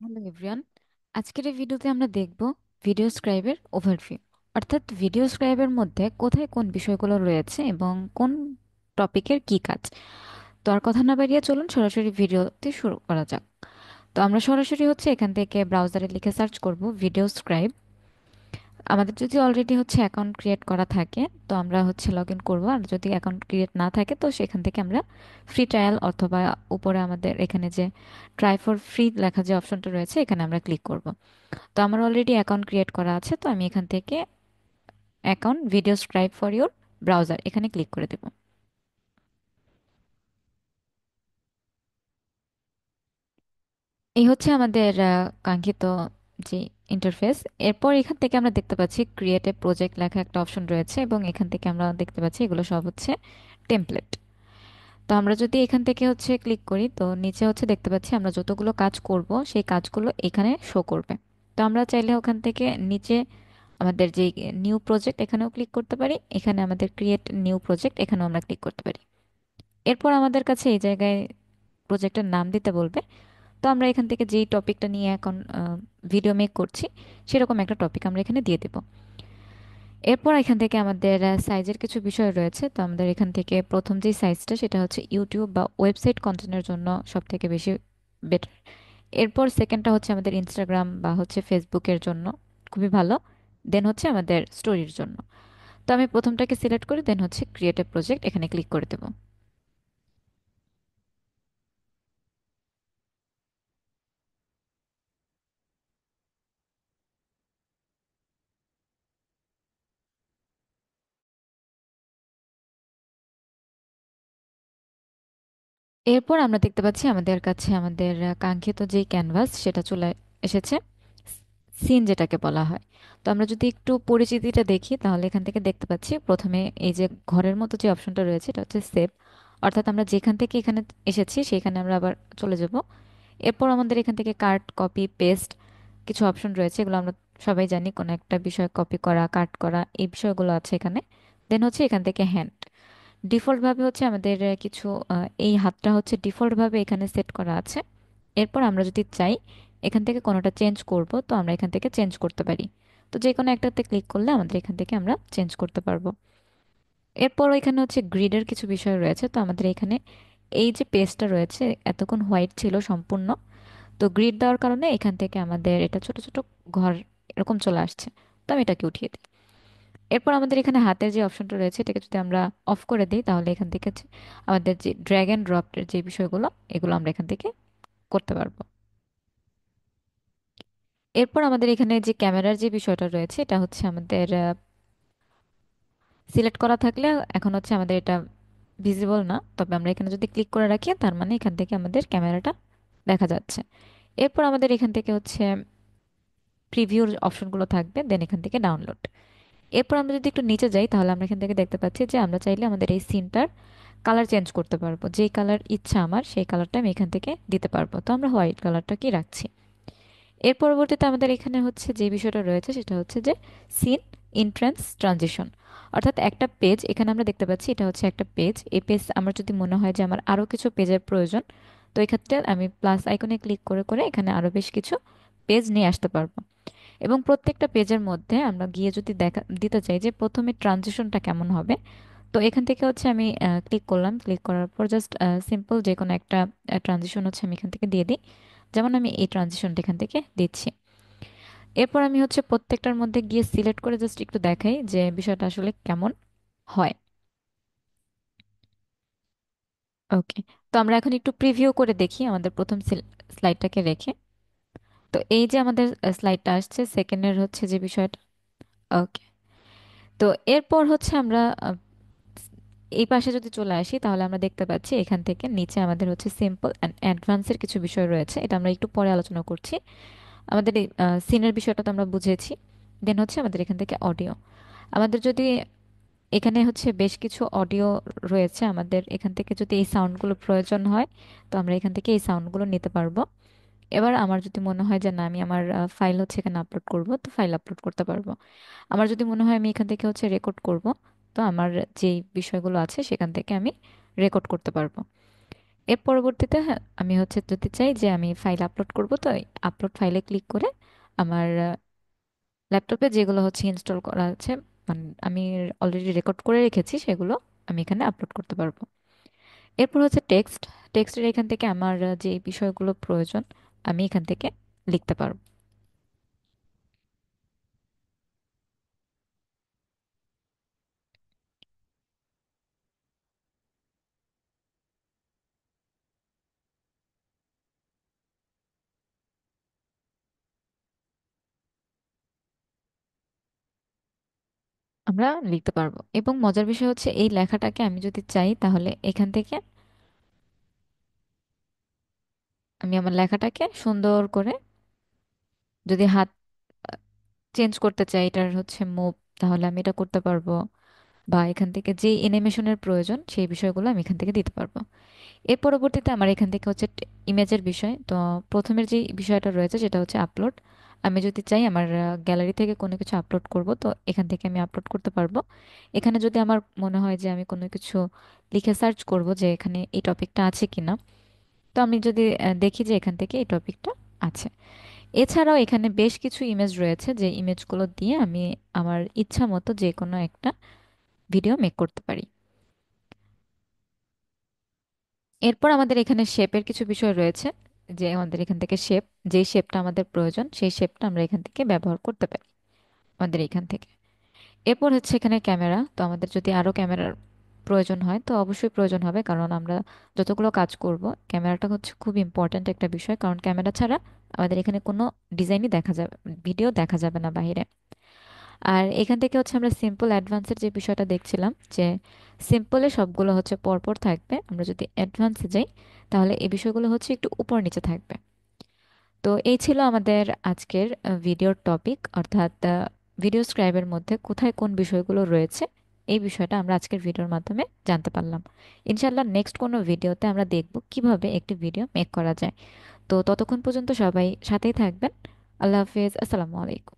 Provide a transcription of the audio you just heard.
Hello everyone. আজকের এই ভিডিওতে আমরা দেখব ভিডিও স্ক্রাইবের ওভারভিউ, অর্থাৎ ভিডিও স্ক্রাইবের মধ্যে কোথায় কোন বিষয়গুলো রয়েছে এবং কোন টপিকের কি কাজ। তো আর কথা না বাড়িয়ে চলুন সরাসরি ভিডিওতে শুরু করা যাক। তো আমরা সরাসরি এখান থেকে ব্রাউজারে লিখে সার্চ করব ভিডিও স্ক্রাইব। আমাদের যদি অলরেডি অ্যাকাউন্ট ক্রিয়েট করা থাকে তো আমরা লগ ইন করবো, আর যদি অ্যাকাউন্ট ক্রিয়েট না থাকে তো সেখান থেকে আমরা ফ্রি ট্রায়াল অথবা উপরে আমাদের এখানে যে ট্রাই ফর ফ্রি লেখা যে অপশনটা রয়েছে এখানে আমরা ক্লিক করব। তো আমার অলরেডি অ্যাকাউন্ট ক্রিয়েট করা আছে, তো আমি এখান থেকে account video scribe for your browser এখানে ক্লিক করে দেব। এই আমাদের কাঙ্ক্ষিত যে ইন্টারফেস। এরপর এখান থেকে আমরা দেখতে পাচ্ছি ক্রিয়েট এ প্রজেক্ট লেখা একটা অপশন রয়েছে এবং এখান থেকে আমরা দেখতে পাচ্ছি এগুলো সব টেমপ্লেট। তো আমরা যদি এখান থেকে ক্লিক করি তো নিচে দেখতে পাচ্ছি আমরা যতগুলো কাজ করব সেই কাজগুলো এখানে শো করবে। তো আমরা চাইলে ওখান থেকে নিচে আমাদের যে নিউ প্রজেক্ট এখানেও ক্লিক করতে পারি, এখানে আমাদের ক্রিয়েট নিউ প্রজেক্ট এখানেও আমরা ক্লিক করতে পারি। এরপর আমাদের কাছে এই জায়গায় প্রজেক্টের নাম দিতে বলবে। তো আমরা এখান থেকে যেই টপিকটা নিয়ে এখন ভিডিও মেক করছি সেরকম একটা টপিক আমরা এখানে দিয়ে দেব। এরপর এখান থেকে আমাদের সাইজের কিছু বিষয় রয়েছে। তো আমাদের এখান থেকে প্রথম যে সাইজটা সেটা ইউটিউব বা ওয়েবসাইট কন্টেন্টের জন্য সব থেকে বেশি বেটার। এরপর সেকেন্ডটা আমাদের ইনস্টাগ্রাম বা ফেসবুকের জন্য খুবই ভালো। দেন আমাদের স্টোরির জন্য। তো আমি প্রথমটাকে সিলেক্ট করে দেন ক্রিয়েট এ প্রজেক্ট এখানে ক্লিক করে দেব। এরপর আমরা দেখতে পাচ্ছি আমাদের কাছে আমাদের কাঙ্ক্ষিত যেই ক্যানভাস সেটা চলে এসেছে, সিন যেটাকে বলা হয়। তো আমরা যদি একটু পরিচিতিটা দেখি তাহলে এখান থেকে দেখতে পাচ্ছি প্রথমে এই যে ঘরের মতো যে অপশনটা রয়েছে এটা সেভ, অর্থাৎ আমরা যেখান থেকে এখানে এসেছি সেখানে আমরা আবার চলে যাব। এরপর আমাদের এখান থেকে কাট কপি পেস্ট কিছু অপশন রয়েছে, এগুলো আমরা সবাই জানি, কোনো একটা বিষয় কপি করা কাট করা এই বিষয়গুলো আছে এখানে। দেন এখান থেকে হ্যান্ড ডিফল্ট ভাবে আমাদের কিছু এই হাতটা ডিফল্ট ভাবে এখানে সেট করা আছে। এরপর আমরা যদি চাই এখান থেকে কোনোটা চেঞ্জ করব তো আমরা এখান থেকে চেঞ্জ করতে পারি। তো যে কোনো একটাতে ক্লিক করলে আমাদের এখান থেকে আমরা চেঞ্জ করতে পারবো। এরপর এখানে গ্রিডের কিছু বিষয় রয়েছে। তো আমাদের এখানে এই যে পেজটা রয়েছে এতক্ষণ হোয়াইট ছিল সম্পূর্ণ, তো গ্রিড দেওয়ার কারণে এখান থেকে আমাদের এটা ছোট ছোট ঘর এরকম চলে আসছে। তো আমি এটাকে উঠিয়ে দিই। এরপর আমাদের এখানে হাতের যে অপশনটা রয়েছে এটাকে যদি আমরা অফ করে দিই তাহলে এখান থেকে আমাদের যে ড্র্যাগ এন্ড ড্রপের যে বিষয়গুলো এগুলো আমরা এখান থেকে করতে পারবো। এরপর আমাদের এখানে যে ক্যামেরার যে বিষয়টা রয়েছে এটা আমাদের সিলেক্ট করা থাকলে এখন আমাদের এটা ভিজিবল না, তবে আমরা এখানে যদি ক্লিক করে রাখি তার মানে এখান থেকে আমাদের ক্যামেরাটা দেখা যাচ্ছে। এরপর আমাদের এখান থেকে প্রিভিউর অপশনগুলো থাকবে, দেন এখান থেকে ডাউনলোড। এরপর আমরা যদি একটু নিচে যাই তাহলে আমরা এখান থেকে দেখতে পাচ্ছি যে আমরা চাইলে আমাদের এই সিনটার কালার চেঞ্জ করতে পারবো, যেই কালার ইচ্ছা আমার সেই কালারটা আমি এখান থেকে দিতে পারবো। তো আমরা হোয়াইট কালারটা কি রাখছি। এর পরবর্তীতে আমাদের এখানে যে বিষয়টা রয়েছে সেটা যে সিন ইন্ট্রান্স ট্রানজিশন, অর্থাৎ একটা পেজ এখানে আমরা দেখতে পাচ্ছি এটা একটা পেজ। এই পেজ আমার যদি মনে হয় যে আমার আরো কিছু পেজের প্রয়োজন, তো এক্ষেত্রে আমি প্লাস আইকনে ক্লিক করে করে এখানে আরো বেশ কিছু পেজ নিয়ে আসতে পারবো। এবং প্রত্যেকটা পেজের মধ্যে আমরা গিয়ে যদি দেখা দিতে চাই যে প্রথমে ট্রানজিশনটা কেমন হবে, তো এখান থেকে আমি ক্লিক করলাম। ক্লিক করার পর জাস্ট সিম্পল যে কোনো একটা ট্রানজিশন আমি এখান থেকে দিয়ে দিই। যেমন আমি এই ট্রানজিশনটা এখান থেকে দিচ্ছি। এরপর আমি প্রত্যেকটার মধ্যে গিয়ে সিলেক্ট করে জাস্ট একটু দেখাই যে বিষয়টা আসলে কেমন হয়। ওকে। তো আমরা এখন একটু প্রিভিউ করে দেখি আমাদের প্রথম স্লাইডটাকে রেখে। তো এই যে আমাদের স্লাইডটা আসছে সেকেন্ডের যে বিষয়টা। ওকে। তো এরপর আমরা এই পাশে যদি চলে আসি তাহলে আমরা দেখতে পাচ্ছি এখান থেকে নিচে আমাদের সিম্পল অ্যান্ড অ্যাডভান্সের কিছু বিষয় রয়েছে, এটা আমরা একটু পরে আলোচনা করছি। আমাদের এই সিনের বিষয়টা তো আমরা বুঝেছি। দেন আমাদের এখান থেকে অডিও, আমাদের যদি এখানে বেশ কিছু অডিও রয়েছে, আমাদের এখান থেকে যদি এই সাউন্ডগুলো প্রয়োজন হয় তো আমরা এখান থেকে এই সাউন্ডগুলো নিতে পারবো। এবার আমার যদি মনে হয় যে না আমি আমার ফাইল এখানে আপলোড করব তো ফাইল আপলোড করতে পারবো। আমার যদি মনে হয় আমি এখান থেকে রেকর্ড করব, তো আমার যেই বিষয়গুলো আছে সেখান থেকে আমি রেকর্ড করতে পারবো। এর পরবর্তীতে হ্যাঁ আমি হচ্ছে যদি চাই যে আমি ফাইল আপলোড করব, তো আপলোড ফাইলে ক্লিক করে আমার ল্যাপটপে যেগুলো হচ্ছে ইনস্টল করা আছে, মানে আমি অলরেডি রেকর্ড করে রেখেছি সেগুলো আমি এখানে আপলোড করতে পারবো। এরপর হচ্ছে টেক্সট। টেক্সটের এখান থেকে আমার যে বিষয়গুলো প্রয়োজন আমি এখান থেকে লিখতে পারবো। আমরা লিখতে পারবো, এবং মজার বিষয় হচ্ছে এই লেখাটাকে আমি যদি চাই তাহলে এখান থেকে আমি আমার লেখাটাকে সুন্দর করে যদি হাত চেঞ্জ করতে চাই, এটার হচ্ছে মুভ, তাহলে আমি এটা করতে পারবো। বা এখান থেকে যে অ্যানিমেশনের প্রয়োজন সেই বিষয়গুলো আমি এখান থেকে দিতে পারবো। এর পরবর্তীতে আমার এখান থেকে হচ্ছে ইমেজের বিষয়। তো প্রথমের যে বিষয়টা রয়েছে সেটা হচ্ছে আপলোড। আমি যদি চাই আমার গ্যালারি থেকে কোনো কিছু আপলোড করব, তো এখান থেকে আমি আপলোড করতে পারবো। এখানে যদি আমার মনে হয় যে আমি কোনো কিছু লিখে সার্চ করব যে এখানে এই টপিকটা আছে কিনা, তো আমি যদি দেখি যে এখান থেকে এই টপিকটা আছে। এছাড়াও এখানে বেশ কিছু ইমেজ রয়েছে, যে ইমেজগুলো দিয়ে আমি আমার ইচ্ছা মতো যে কোনো একটা ভিডিও মেক করতে পারি। এরপর আমাদের এখানে শেপের কিছু বিষয় রয়েছে, যে আমাদের এখান থেকে শেপ, যেই শেপটা আমাদের প্রয়োজন সেই শেপটা আমরা এখান থেকে ব্যবহার করতে পারি আমাদের এখান থেকে। এরপর হচ্ছে এখানে ক্যামেরা। তো আমাদের যদি আরো ক্যামেরার প্রয়োজন হয় তো অবশ্যই প্রয়োজন হবে, কারণ আমরা যতগুলো কাজ করব ক্যামেরাটা হচ্ছে খুব ইম্পর্ট্যান্ট একটা বিষয়, কারণ ক্যামেরা ছাড়া আমাদের এখানে কোনো ডিজাইনই দেখা যাবে, ভিডিও দেখা যাবে না বাইরে। আর এখান থেকে হচ্ছে আমরা সিম্পল অ্যাডভান্সের যে বিষয়টা দেখছিলাম, যে সিম্পলে সবগুলো হচ্ছে পরপর থাকবে, আমরা যদি অ্যাডভান্সে যাই তাহলে এই বিষয়গুলো হচ্ছে একটু উপর নিচে থাকবে। তো এই ছিল আমাদের আজকের ভিডিওর টপিক, অর্থাৎ ভিডিও স্ক্রাইবের মধ্যে কোথায় কোন বিষয়গুলো রয়েছে, এই বিষয়টা আমরা আজকের ভিডিওর মাধ্যমে জানতে পারলাম। ইনশাল্লাহ নেক্সট কোনো ভিডিওতে আমরা দেখব কিভাবে একটি ভিডিও মেক করা যায়। তো ততক্ষণ পর্যন্ত সবাই সাথেই থাকবেন। আল্লাহ হাফিজ, আসসালামু আলাইকুম।